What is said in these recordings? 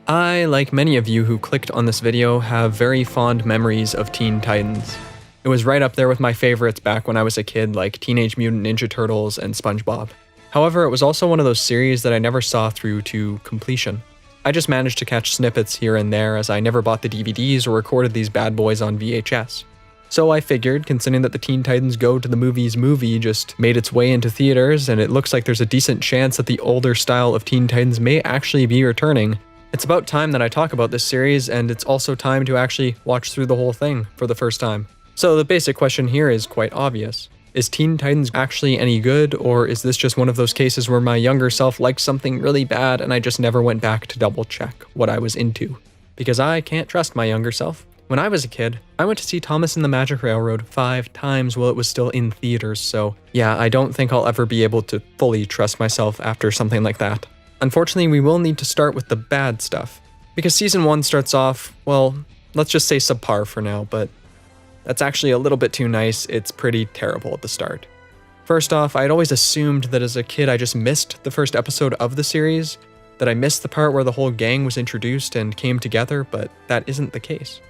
I, like many of you who clicked on this video, have very fond memories of Teen Titans. It was right up there with my favorites back when I was a kid, like Teenage Mutant Ninja Turtles and SpongeBob. However, it was also one of those series that I never saw through to completion. I just managed to catch snippets here and there as I never bought the DVDs or recorded these bad boys on VHS. So I figured, considering that the Teen Titans Go to the Movies movie just made its way into theaters and it looks like there's a decent chance that the older style of Teen Titans may actually be returning, it's about time that I talk about this series, and it's also time to actually watch through the whole thing for the first time. So the basic question here is quite obvious. Is Teen Titans actually any good, or is this just one of those cases where my younger self liked something really bad and I just never went back to double check what I was into? Because I can't trust my younger self. When I was a kid, I went to see Thomas and the Magic Railroad 5 times while it was still in theaters, so yeah, I don't think I'll ever be able to fully trust myself after something like that. Unfortunately, we will need to start with the bad stuff, because Season 1 starts off, well, let's just say subpar for now, but that's actually a little bit too nice. It's pretty terrible at the start. First off, I'd always assumed that as a kid I just missed the first episode of the series, that I missed the part where the whole gang was introduced and came together, but that isn't the case.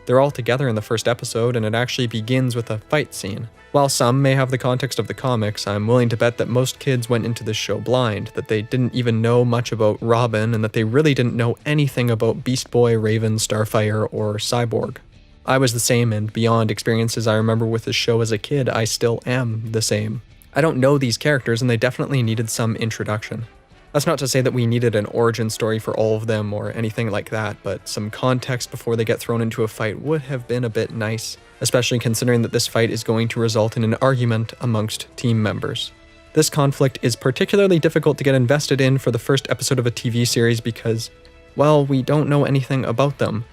They're all together in the first episode, and it actually begins with a fight scene. While some may have the context of the comics, I'm willing to bet that most kids went into this show blind, that they didn't even know much about Robin, and that they really didn't know anything about Beast Boy, Raven, Starfire, or Cyborg. I was the same, and beyond experiences I remember with this show as a kid, I still am the same. I don't know these characters, and they definitely needed some introduction. That's not to say that we needed an origin story for all of them or anything like that, but some context before they get thrown into a fight would have been a bit nice, especially considering that this fight is going to result in an argument amongst team members. This conflict is particularly difficult to get invested in for the first episode of a TV series because, well, we don't know anything about them.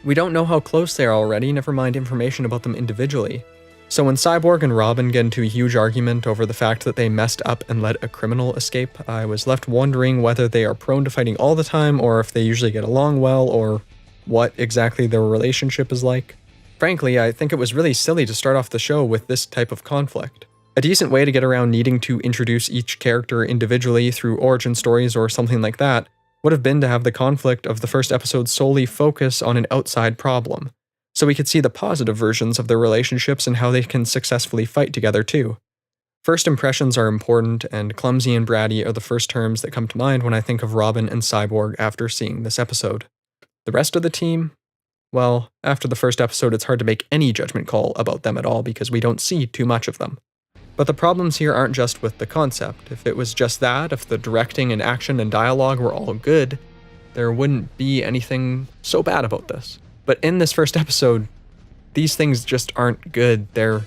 We don't know how close they are already, never mind information about them individually. So when Cyborg and Robin get into a huge argument over the fact that they messed up and let a criminal escape, I was left wondering whether they are prone to fighting all the time, or if they usually get along well, or what exactly their relationship is like. Frankly, I think it was really silly to start off the show with this type of conflict. A decent way to get around needing to introduce each character individually through origin stories or something like that would have been to have the conflict of the first episode solely focus on an outside problem, so we could see the positive versions of their relationships and how they can successfully fight together too. First impressions are important, and clumsy and bratty are the first terms that come to mind when I think of Robin and Cyborg after seeing this episode. The rest of the team? Well, after the first episode it's hard to make any judgment call about them at all because we don't see too much of them. But the problems here aren't just with the concept. If it was just that, if the directing and action and dialogue were all good, there wouldn't be anything so bad about this. But in this first episode, these things just aren't good. They're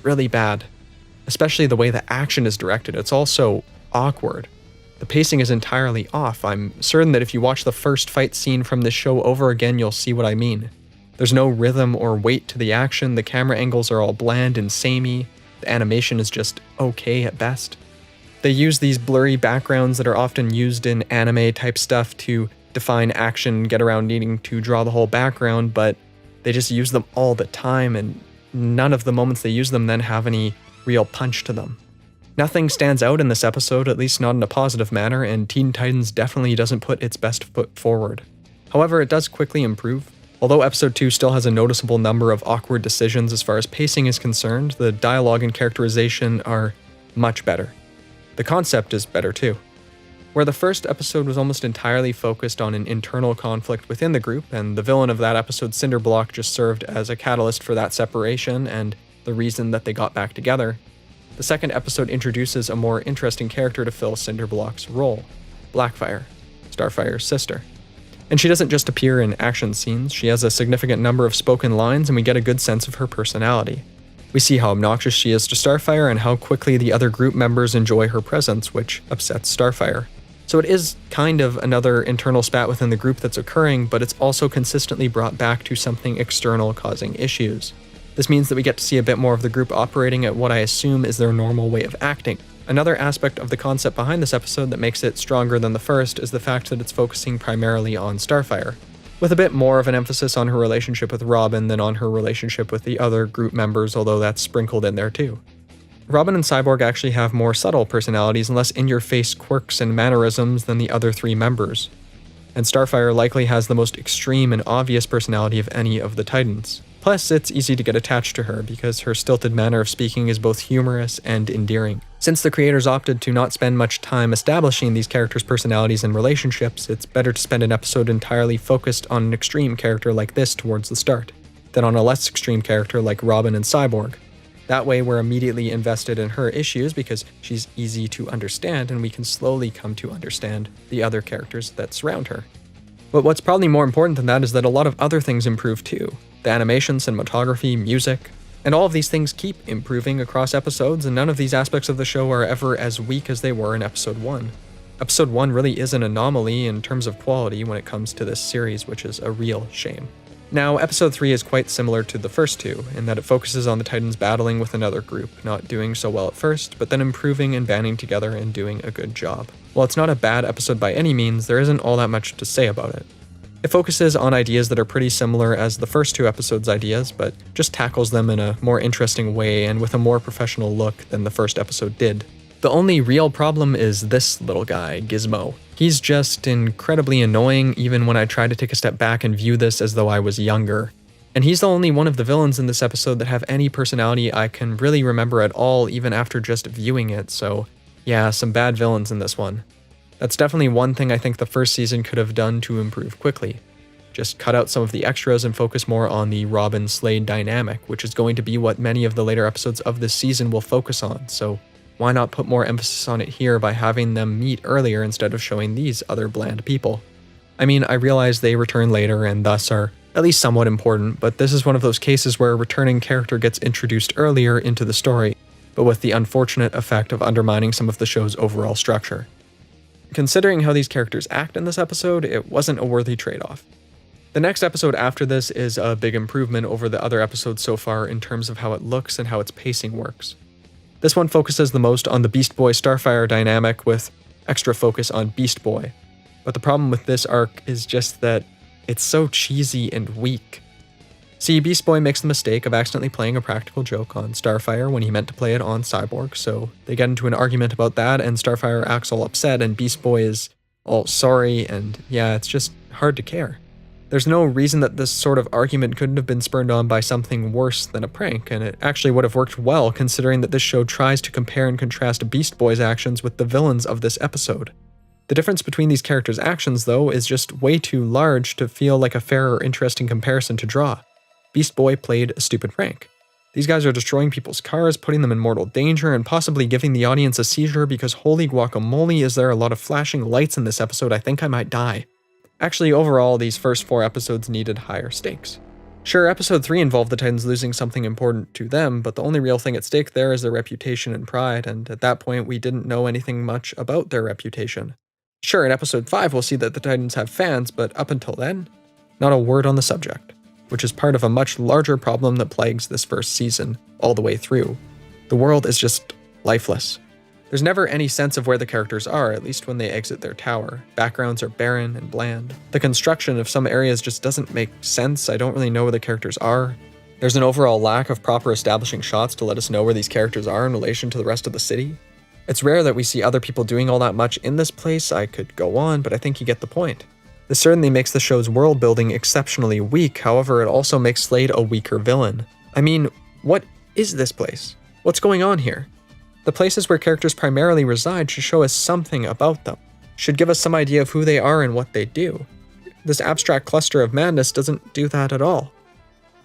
really bad. Especially the way the action is directed. It's all so awkward. The pacing is entirely off. I'm certain that if you watch the first fight scene from this show over again, you'll see what I mean. There's no rhythm or weight to the action. The camera angles are all bland and samey. The animation is just okay at best. They use these blurry backgrounds that are often used in anime type stuff to define action, get around needing to draw the whole background, but they just use them all the time, and none of the moments they use them then have any real punch to them. Nothing stands out in this episode, at least not in a positive manner, and Teen Titans definitely doesn't put its best foot forward. However, it does quickly improve. Although episode 2 still has a noticeable number of awkward decisions as far as pacing is concerned, the dialogue and characterization are much better. The concept is better too. Where the first episode was almost entirely focused on an internal conflict within the group, and the villain of that episode, Cinderblock, just served as a catalyst for that separation and the reason that they got back together, the second episode introduces a more interesting character to fill Cinderblock's role, Blackfire, Starfire's sister. And she doesn't just appear in action scenes, she has a significant number of spoken lines, and we get a good sense of her personality. We see how obnoxious she is to Starfire and how quickly the other group members enjoy her presence, which upsets Starfire. So it is kind of another internal spat within the group that's occurring, but it's also consistently brought back to something external causing issues. This means that we get to see a bit more of the group operating at what I assume is their normal way of acting. Another aspect of the concept behind this episode that makes it stronger than the first is the fact that it's focusing primarily on Starfire, with a bit more of an emphasis on her relationship with Robin than on her relationship with the other group members, although that's sprinkled in there too. Robin and Cyborg actually have more subtle personalities and less in-your-face quirks and mannerisms than the other three members. and Starfire likely has the most extreme and obvious personality of any of the Titans. Plus, it's easy to get attached to her because her stilted manner of speaking is both humorous and endearing. Since the creators opted to not spend much time establishing these characters' personalities and relationships, it's better to spend an episode entirely focused on an extreme character like this towards the start, than on a less extreme character like Robin and Cyborg. That way, we're immediately invested in her issues because she's easy to understand, and we can slowly come to understand the other characters that surround her. But what's probably more important than that is that a lot of other things improve too. The animation, cinematography, music, and all of these things keep improving across episodes, and none of these aspects of the show are ever as weak as they were in Episode 1. Episode 1 really is an anomaly in terms of quality when it comes to this series, which is a real shame. Now, Episode 3 is quite similar to the first two, in that it focuses on the Titans battling with another group, not doing so well at first, but then improving and banding together and doing a good job. While it's not a bad episode by any means, there isn't all that much to say about it. It focuses on ideas that are pretty similar as the first two episodes' ideas, but just tackles them in a more interesting way and with a more professional look than the first episode did. The only real problem is this little guy, Gizmo. He's just incredibly annoying even when I try to take a step back and view this as though I was younger. And he's the only one of the villains in this episode that have any personality I can really remember at all even after just viewing it, so yeah, some bad villains in this one. That's definitely one thing I think the first season could have done to improve quickly. Just cut out some of the extras and focus more on the Robin-Slade dynamic, which is going to be what many of the later episodes of this season will focus on, so why not put more emphasis on it here by having them meet earlier instead of showing these other bland people? I mean, I realize they return later and thus are at least somewhat important, but this is one of those cases where a returning character gets introduced earlier into the story, but with the unfortunate effect of undermining some of the show's overall structure. Considering how these characters act in this episode, it wasn't a worthy trade-off. The next episode after this is a big improvement over the other episodes so far in terms of how it looks and how its pacing works. This one focuses the most on the Beast Boy Starfire dynamic with extra focus on Beast Boy. But the problem with this arc is just that it's so cheesy and weak. See, Beast Boy makes the mistake of accidentally playing a practical joke on Starfire when he meant to play it on Cyborg, so they get into an argument about that and Starfire acts all upset and Beast Boy is all sorry, and yeah, it's just hard to care. There's no reason that this sort of argument couldn't have been spurred on by something worse than a prank, and it actually would have worked well considering that this show tries to compare and contrast Beast Boy's actions with the villains of this episode. The difference between these characters' actions, though, is just way too large to feel like a fair or interesting comparison to draw. Beast Boy played a stupid prank. These guys are destroying people's cars, putting them in mortal danger, and possibly giving the audience a seizure because holy guacamole, is there a lot of flashing lights in this episode, I think I might die. Actually, overall, these first 4 episodes needed higher stakes. Sure, episode 3 involved the Titans losing something important to them, but the only real thing at stake there is their reputation and pride, and at that point we didn't know anything much about their reputation. Sure, in episode 5 we'll see that the Titans have fans, but up until then, not a word on the subject, which is part of a much larger problem that plagues this first season all the way through. The world is just lifeless. There's never any sense of where the characters are, at least when they exit their tower. Backgrounds are barren and bland. The construction of some areas just doesn't make sense. I don't really know where the characters are. There's an overall lack of proper establishing shots to let us know where these characters are in relation to the rest of the city. It's rare that we see other people doing all that much in this place. I could go on, but I think you get the point. This certainly makes the show's world building exceptionally weak, however, it also makes Slade a weaker villain. I mean, what is this place? What's going on here? The places where characters primarily reside should show us something about them, should give us some idea of who they are and what they do. This abstract cluster of madness doesn't do that at all.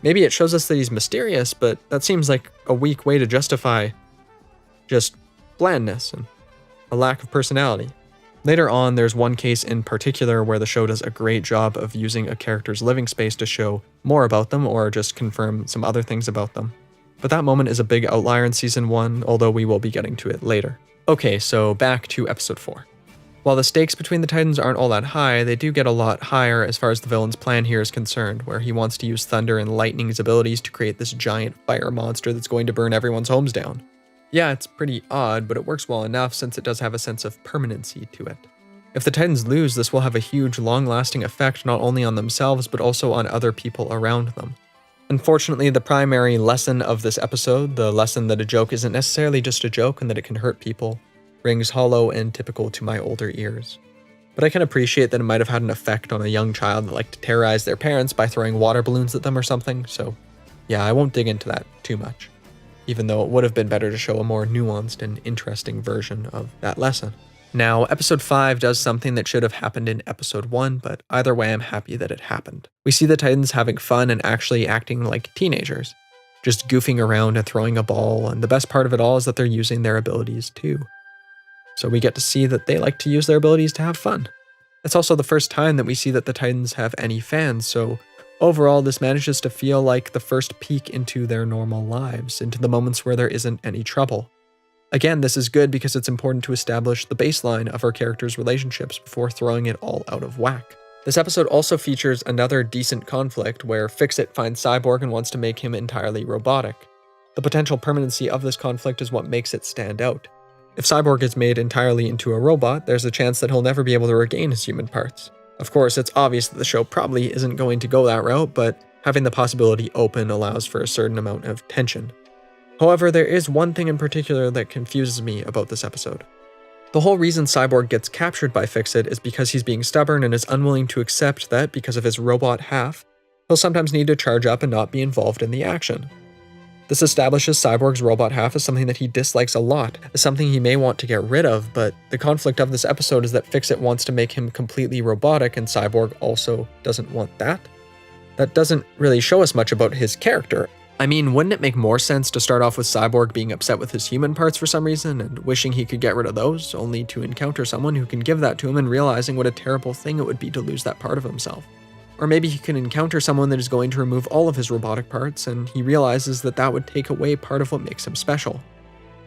Maybe it shows us that he's mysterious, but that seems like a weak way to justify just blandness and a lack of personality. Later on, there's one case in particular where the show does a great job of using a character's living space to show more about them or just confirm some other things about them. But that moment is a big outlier in Season 1, although we will be getting to it later. Okay, so back to Episode 4. While the stakes between the Titans aren't all that high, they do get a lot higher as far as the villain's plan here is concerned, where he wants to use thunder and lightning's abilities to create this giant fire monster that's going to burn everyone's homes down. Yeah, it's pretty odd, but it works well enough since it does have a sense of permanency to it. If the Titans lose, this will have a huge, long-lasting effect not only on themselves, but also on other people around them. Unfortunately, the primary lesson of this episode, the lesson that a joke isn't necessarily just a joke and that it can hurt people, rings hollow and typical to my older ears. but I can appreciate that it might have had an effect on a young child that liked to terrorize their parents by throwing water balloons at them or something, so yeah, I won't dig into that too much, even though it would have been better to show a more nuanced and interesting version of that lesson. Now, episode 5 does something that should have happened in episode 1, but either way, I'm happy that it happened. We see the Titans having fun and actually acting like teenagers, just goofing around and throwing a ball, and the best part of it all is that they're using their abilities too. So we get to see that they like to use their abilities to have fun. It's also the first time that we see that the Titans have any fans, so overall this manages to feel like the first peek into their normal lives, into the moments where there isn't any trouble. Again, this is good because it's important to establish the baseline of our characters' relationships before throwing it all out of whack. This episode also features another decent conflict where Fix-It finds Cyborg and wants to make him entirely robotic. The potential permanency of this conflict is what makes it stand out. If Cyborg is made entirely into a robot, there's a chance that he'll never be able to regain his human parts. Of course, it's obvious that the show probably isn't going to go that route, but having the possibility open allows for a certain amount of tension. However, there is one thing in particular that confuses me about this episode. The whole reason Cyborg gets captured by Fix-It is because he's being stubborn and is unwilling to accept that, because of his robot half, he'll sometimes need to charge up and not be involved in the action. This establishes Cyborg's robot half as something that he dislikes a lot, as something he may want to get rid of, but the conflict of this episode is that Fix-It wants to make him completely robotic and Cyborg also doesn't want that. That doesn't really show us much about his character. I mean, wouldn't it make more sense to start off with Cyborg being upset with his human parts for some reason and wishing he could get rid of those, only to encounter someone who can give that to him and realizing what a terrible thing it would be to lose that part of himself? Or maybe he can encounter someone that is going to remove all of his robotic parts and he realizes that that would take away part of what makes him special.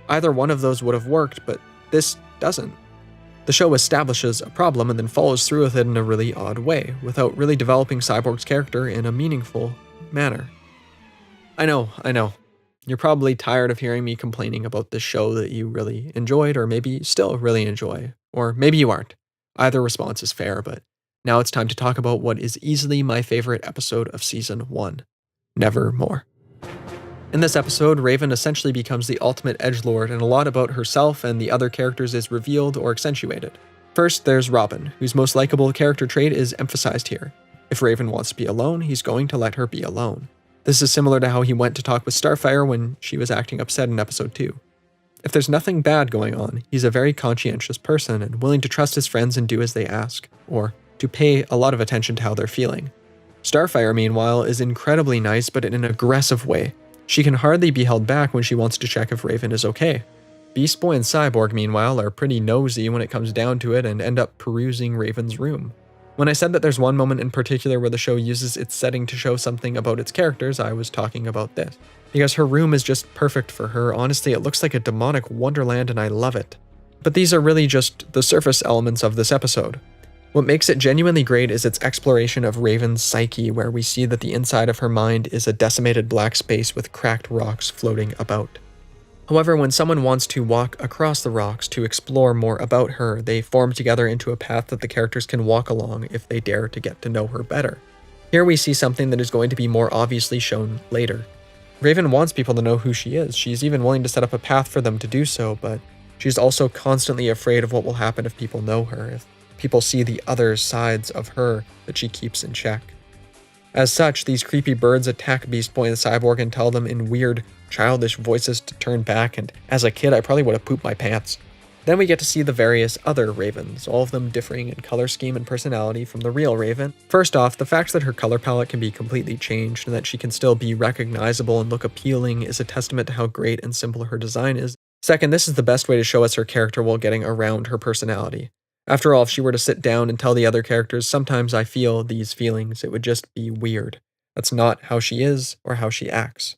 Either one of those would have worked, but this doesn't. The show establishes a problem and then follows through with it in a really odd way, without really developing Cyborg's character in a meaningful manner. I know. You're probably tired of hearing me complaining about this show that you really enjoyed, or maybe still really enjoy, or maybe you aren't. Either response is fair, but now it's time to talk about what is easily my favorite episode of Season 1, Nevermore. In this episode, Raven essentially becomes the ultimate edgelord, and a lot about herself and the other characters is revealed or accentuated. First, there's Robin, whose most likable character trait is emphasized here. If Raven wants to be alone, he's going to let her be alone. This is similar to how he went to talk with Starfire when she was acting upset in episode 2. If there's nothing bad going on, he's a very conscientious person and willing to trust his friends and do as they ask, or to pay a lot of attention to how they're feeling. Starfire, meanwhile, is incredibly nice, but in an aggressive way. She can hardly be held back when she wants to check if Raven is okay. Beast Boy and Cyborg, meanwhile, are pretty nosy when it comes down to it and end up perusing Raven's room. When I said that there's one moment in particular where the show uses its setting to show something about its characters, I was talking about this. Because her room is just perfect for her. Honestly, it looks like a demonic wonderland and I love it. But these are really just the surface elements of this episode. What makes it genuinely great is its exploration of Raven's psyche, where we see that the inside of her mind is a decimated black space with cracked rocks floating about. However, when someone wants to walk across the rocks to explore more about her, they form together into a path that the characters can walk along if they dare to get to know her better. Here we see something that is going to be more obviously shown later. Raven wants people to know who she is. She's even willing to set up a path for them to do so, but she's also constantly afraid of what will happen if people know her, if people see the other sides of her that she keeps in check. As such, these creepy birds attack Beast Boy and Cyborg and tell them in weird, childish voices to turn back, and as a kid I probably would have pooped my pants. Then we get to see the various other Ravens, all of them differing in color scheme and personality from the real Raven. First off, the fact that her color palette can be completely changed and that she can still be recognizable and look appealing is a testament to how great and simple her design is. Second, this is the best way to show us her character while getting around her personality. After all, if she were to sit down and tell the other characters, sometimes I feel these feelings, it would just be weird. That's not how she is or how she acts.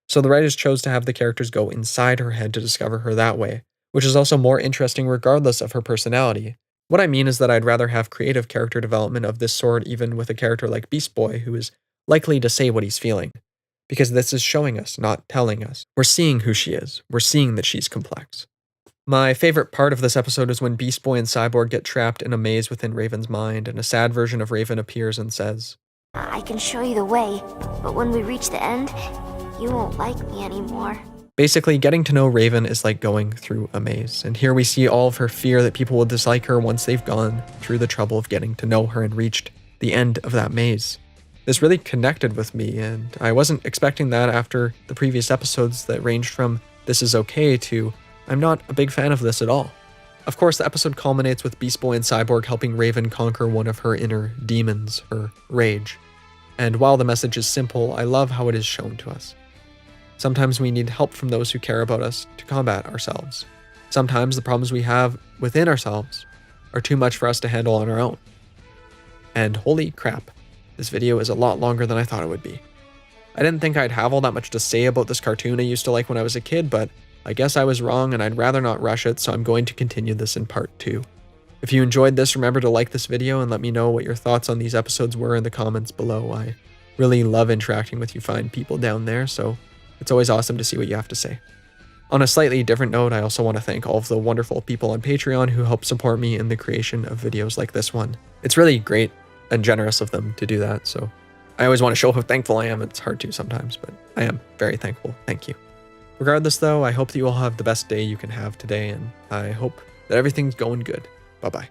So the writers chose to have the characters go inside her head to discover her that way, which is also more interesting regardless of her personality. What I mean is that I'd rather have creative character development of this sort even with a character like Beast Boy, who is likely to say what he's feeling. Because this is showing us, not telling us. We're seeing who she is. We're seeing that she's complex. My favorite part of this episode is when Beast Boy and Cyborg get trapped in a maze within Raven's mind, and a sad version of Raven appears and says, I can show you the way, but when we reach the end, you won't like me anymore. Basically, getting to know Raven is like going through a maze, and here we see all of her fear that people will dislike her once they've gone through the trouble of getting to know her and reached the end of that maze. This really connected with me, and I wasn't expecting that after the previous episodes that ranged from "this is okay" to "I'm not a big fan of this at all." Of course, the episode culminates with Beast Boy and Cyborg helping Raven conquer one of her inner demons, her rage. And while the message is simple, I love how it is shown to us. Sometimes we need help from those who care about us to combat ourselves. Sometimes the problems we have within ourselves are too much for us to handle on our own. And holy crap, this video is a lot longer than I thought it would be. I didn't think I'd have all that much to say about this cartoon I used to like when I was a kid, but I guess I was wrong and I'd rather not rush it, so I'm going to continue this in part 2. If you enjoyed this, remember to like this video and let me know what your thoughts on these episodes were in the comments below. I really love interacting with you fine people down there, so it's always awesome to see what you have to say. On a slightly different note, I also want to thank all of the wonderful people on Patreon who help support me in the creation of videos like this one. It's really great and generous of them to do that, so I always want to show how thankful I am. It's hard to sometimes, but I am very thankful. Thank you. Regardless though, I hope that you all have the best day you can have today, and I hope that everything's going good. Bye-bye.